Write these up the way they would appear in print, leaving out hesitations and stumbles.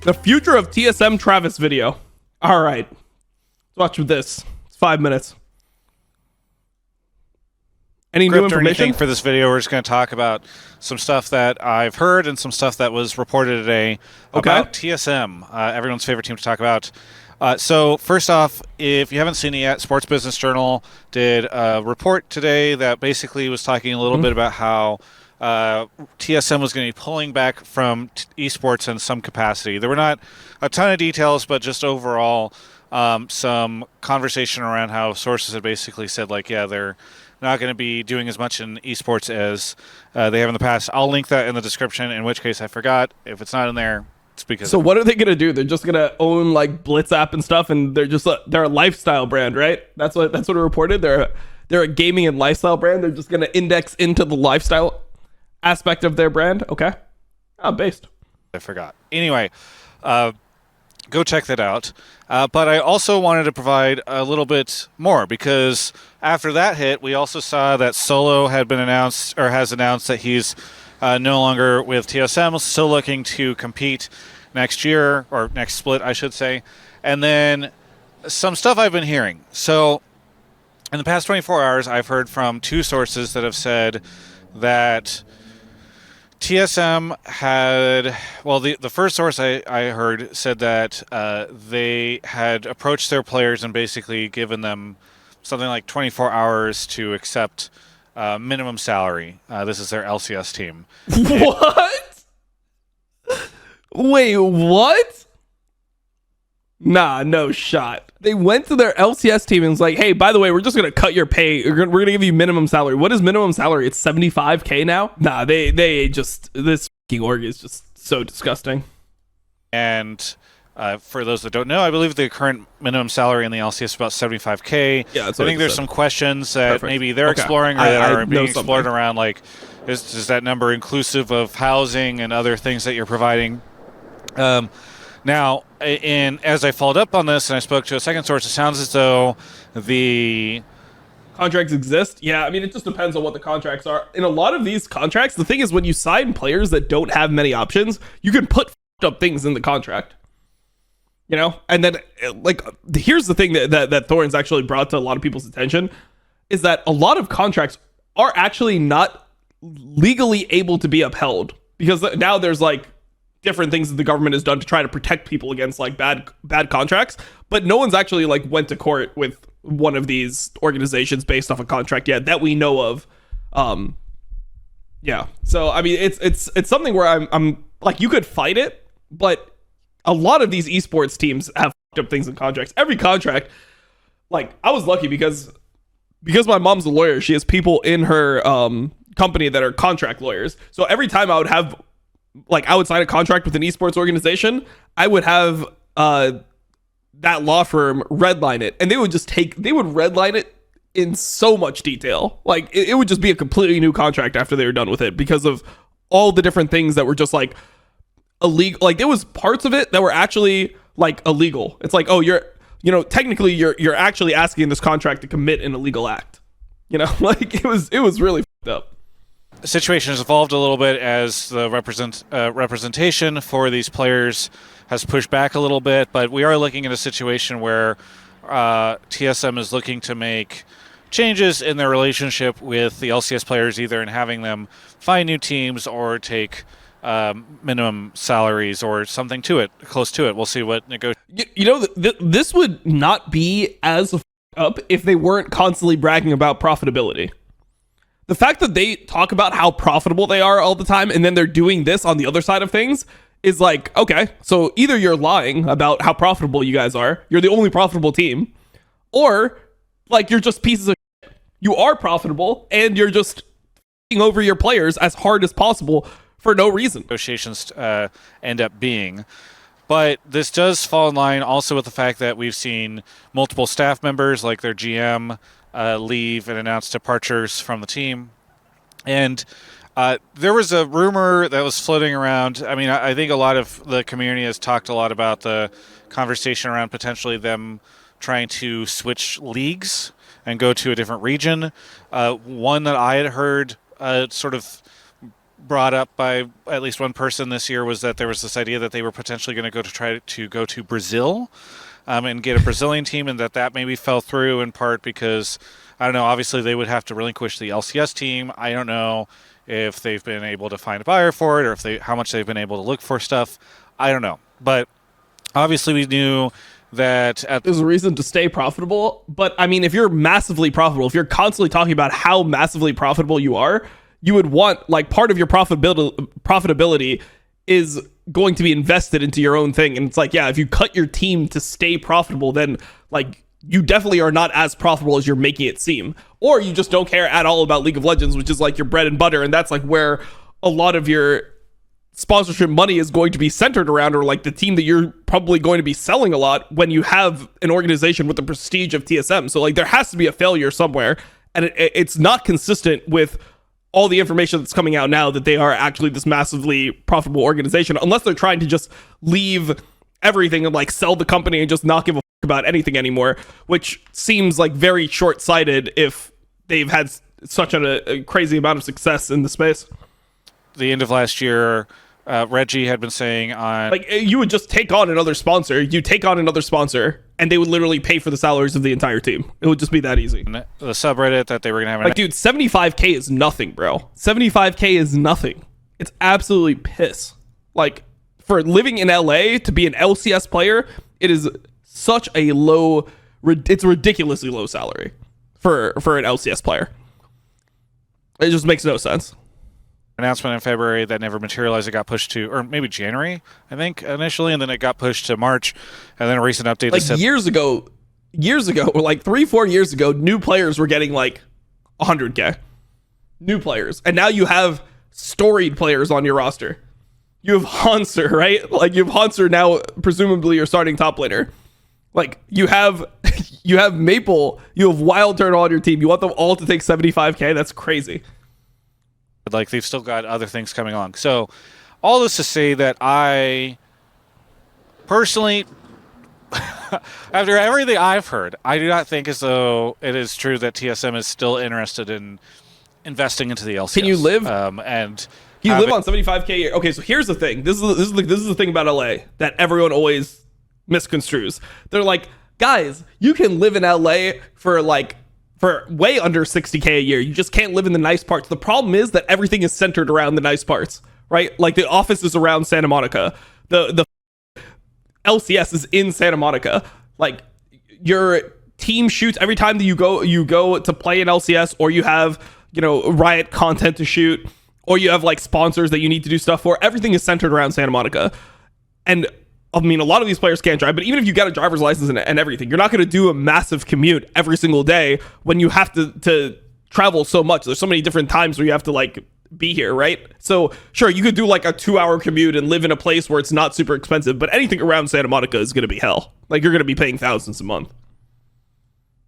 The future of TSM Travis video. All right. Let's watch this. It's 5 minutes. Any new information for this video? We're just going to talk about some stuff that I've heard and some stuff that was reported today about TSM, everyone's favorite team to talk about. So first off, if you haven't seen it yet, Sports Business Journal did a report today that basically was talking a little bit about how TSM was going to be pulling back from esports in some capacity. There were not a ton of details, but just overall some conversation around how sources had basically said, like, yeah, they're not going to be doing as much in esports as they have in the past. I'll link that in the description, in which case I forgot. If it's not in there, it's because... So what are they going to do? They're just going to own like Blitz app and stuff, and they're a lifestyle brand, right? That's what it reported. They're a gaming and lifestyle brand. They're just going to index into the lifestyle aspect of their brand. Okay. Based. I forgot. Anyway, go check that out. But I also wanted to provide a little bit more, because after that hit, we also saw that Solo had been announced, or has announced, that he's no longer with TSM, still looking to compete next year, or next split, I should say. And then some stuff I've been hearing. So in the past 24 hours, I've heard from two sources that have said that TSM had, well, the first source I heard said that they had approached their players and basically given them something like 24 hours to accept minimum salary. This is their LCS team. What? Wait, what? Nah, no shot. They went to their LCS team and was like, hey, by the way, we're just going to cut your pay. We're going to give you minimum salary. What is minimum salary? It's 75K now? Nah, they just, this fucking org is just so disgusting. And for those that don't know, I believe the current minimum salary in the LCS is about 75K. Yeah, I think there's some questions that maybe they're exploring, or that are being explored around, like, is that number inclusive of housing and other things that you're providing? Now, as I followed up on this and I spoke to a second source, it sounds as though the contracts exist. Yeah, I mean, it just depends on what the contracts are. In a lot of these contracts, the thing is, when you sign players that don't have many options, you can put up things in the contract. You know? And then, like, here's the thing that Thorns actually brought to a lot of people's attention, is that a lot of contracts are actually not legally able to be upheld. Because now there's, like, different things that the government has done to try to protect people against like bad contracts, but no one's actually like went to court with one of these organizations based off a contract yet that we know of. Yeah. So I mean, it's something where I'm like, you could fight it, but a lot of these esports teams have fucked up things in contracts. Every contract, like, I was lucky because my mom's a lawyer. She has people in her company that are contract lawyers. So every time I would sign a contract with an esports organization, I would have that law firm redline it, and they would redline it in so much detail. Like, it would just be a completely new contract after they were done with it, because of all the different things that were just like illegal. Like, there was parts of it that were actually like illegal. It's like, oh, technically you're actually asking this contract to commit an illegal act. You know, like, it was really fucked up. The situation has evolved a little bit as the representation for these players has pushed back a little bit, but we are looking at a situation where TSM is looking to make changes in their relationship with the LCS players, either in having them find new teams or take minimum salaries or something close to it. We'll see what this would not be as up if they weren't constantly bragging about profitability. The fact that they talk about how profitable they are all the time, and then they're doing this on the other side of things, is like, okay, so either you're lying about how profitable you guys are, you're the only profitable team, or like, you're just pieces of shit. You are profitable, and you're just f***ing over your players as hard as possible for no reason. Negotiations end up being. But this does fall in line also with the fact that we've seen multiple staff members, like their GM, leave and announce departures from the team. And there was a rumor that was floating around. I mean, I think a lot of the community has talked a lot about the conversation around potentially them trying to switch leagues and go to a different region. One that I had heard sort of brought up by at least one person this year was that there was this idea that they were potentially going to go to Brazil, and get a Brazilian team, and that maybe fell through in part because, I don't know, obviously they would have to relinquish the LCS team. I don't know if they've been able to find a buyer for it, or how much they've been able to look for stuff. I don't know. But obviously we knew that there's a reason to stay profitable. But I mean, if you're massively profitable, if you're constantly talking about how massively profitable you are, you would want, like, part of your profitability is going to be invested into your own thing. And it's like, yeah, if you cut your team to stay profitable, then, like, you definitely are not as profitable as you're making it seem. Or you just don't care at all about League of Legends, which is like your bread and butter, and that's like where a lot of your sponsorship money is going to be centered around, or like the team that you're probably going to be selling a lot when you have an organization with the prestige of TSM. So, like, there has to be a failure somewhere, and it's not consistent with all the information that's coming out now that they are actually this massively profitable organization, unless they're trying to just leave everything and, like, sell the company and just not give a about anything anymore, which seems like very short-sighted if they've had such a crazy amount of success in the space. The end of last year, Reggie had been saying on, like, you would just take on another sponsor, and they would literally pay for the salaries of the entire team. It would just be that easy. The subreddit that they were gonna have, like, dude, 75K is nothing, bro. 75K is nothing. It's absolutely piss. Like, for living in LA to be an LCS player, it is such a low, it's a ridiculously low salary for an LCS player. It just makes no sense. Announcement in February that never materialized. It got pushed to, or maybe January, I think, initially, and then it got pushed to March, and then a recent update. Like, years ago, like 3-4 years ago, new players were getting like 100K. New players. And now you have storied players on your roster. You have Hanser, right? Like, you have Hanser now, presumably your starting top laner. Like, you have Maple, you have Wild Turn on your team. You want them all to take 75K? That's crazy. Like, they've still got other things coming along. So, all this to say that I personally, after everything I've heard, I do not think as though it is true that TSM is still interested in investing into the LCS. Can you live? And you live on 75K a year? Okay, so here's the thing. This is the thing about LA that everyone always misconstrues. They're like, guys, you can live in LA for way under 60K a year. You just can't live in the nice parts. The problem is that everything is centered around the nice parts, right? Like, the office is around Santa Monica. The LCS is in Santa Monica. Like, your team shoots every time that you go to play in LCS, or you have, you know, Riot content to shoot, or you have, like, sponsors that you need to do stuff for. Everything is centered around Santa Monica. And I mean, a lot of these players can't drive, but even if you got a driver's license and everything, you're not going to do a massive commute every single day when you have to travel so much. There's so many different times where you have to, like, be here, right? So sure, you could do like a 2-hour commute and live in a place where it's not super expensive, but anything around Santa Monica is going to be hell. Like, you're going to be paying thousands a month.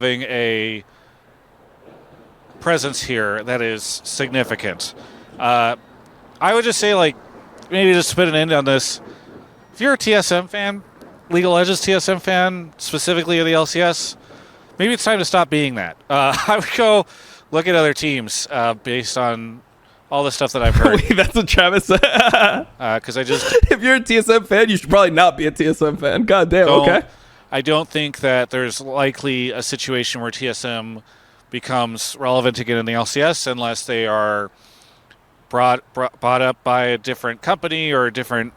Having a presence here that is significant. I would just say, like, maybe just to put an end on this, if you're a TSM fan, League of Legends TSM fan, specifically of the LCS, maybe it's time to stop being that. I would go look at other teams based on all the stuff that I've heard. Wait, that's what Travis said. Because if you're a TSM fan, you should probably not be a TSM fan. God damn, okay. I don't think that there's likely a situation where TSM becomes relevant again in the LCS unless they are brought up by a different company, or a different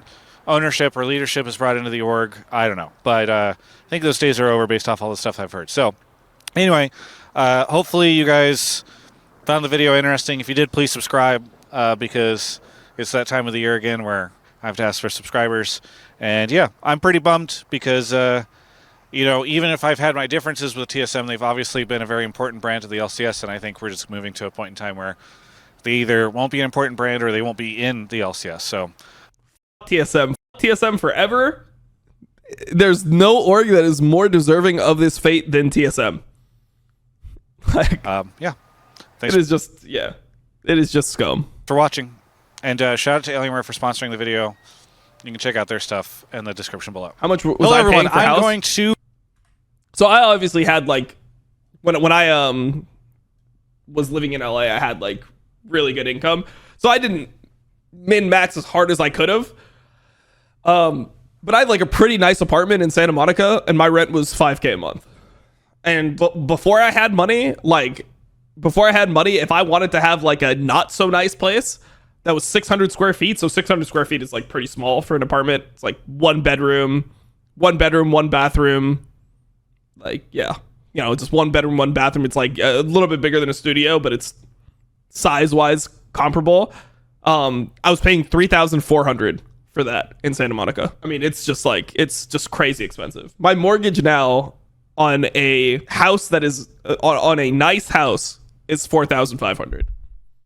ownership or leadership is brought into the org. I don't know. But I think those days are over based off all the stuff I've heard. So anyway, hopefully you guys found the video interesting. If you did, please subscribe because it's that time of the year again where I have to ask for subscribers. And yeah, I'm pretty bummed because, even if I've had my differences with TSM, they've obviously been a very important brand to the LCS. And I think we're just moving to a point in time where they either won't be an important brand or they won't be in the LCS. So TSM forever. There's no org that is more deserving of this fate than TSM. Like, yeah. Thanks. It is just scum. For watching. And shout out to Alienware for sponsoring the video. You can check out their stuff in the description below. How much was I paying for house? I'm going to... So I obviously had, like, when I was living in LA, I had, like, really good income. So I didn't min max as hard as I could have. But I had like a pretty nice apartment in Santa Monica, and my rent was $5K a month. And before I had money, if I wanted to have like a not so nice place that was 600 square feet, so 600 square feet is like pretty small for an apartment. It's like one bedroom, one bathroom. Like, yeah, you know, it's just one bedroom, one bathroom. It's like a little bit bigger than a studio, but it's size wise comparable. I was paying $3,400 for that in Santa Monica. I mean, it's just crazy expensive. My mortgage now on a house that is on a nice house is $4,500.